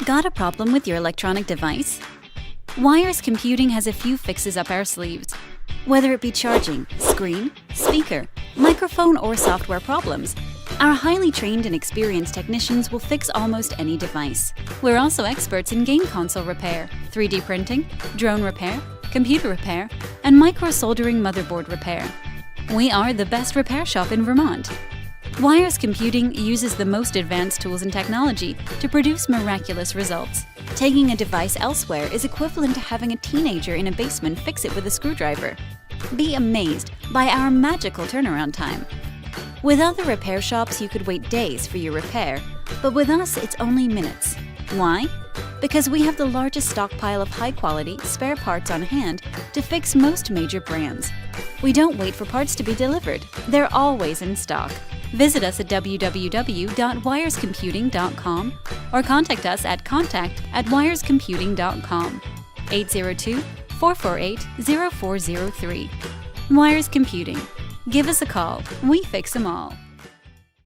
Got a problem with your electronic device? Wires Computing has a few fixes up our sleeves. Whether it be charging, screen, speaker, microphone, or software problems, our highly trained and experienced technicians will fix almost any device. We're also experts in game console repair, 3D printing, drone repair, computer repair, and micro-soldering motherboard repair. We are the best repair shop in Vermont. Wires Computing uses the most advanced tools and technology to produce miraculous results. Taking a device elsewhere is equivalent to having a teenager in a basement fix it with a screwdriver. Be amazed by our magical turnaround time. With other repair shops, you could wait days for your repair, but with us, it's only minutes. Why? Because we have the largest stockpile of high-quality spare parts on hand to fix most major brands. We don't wait for parts to be delivered. They're always in stock. Visit us at www.wirescomputing.com or contact us at contact@wirescomputing.com, 802-448-0403. Wires Computing. Give us a call. We fix them all.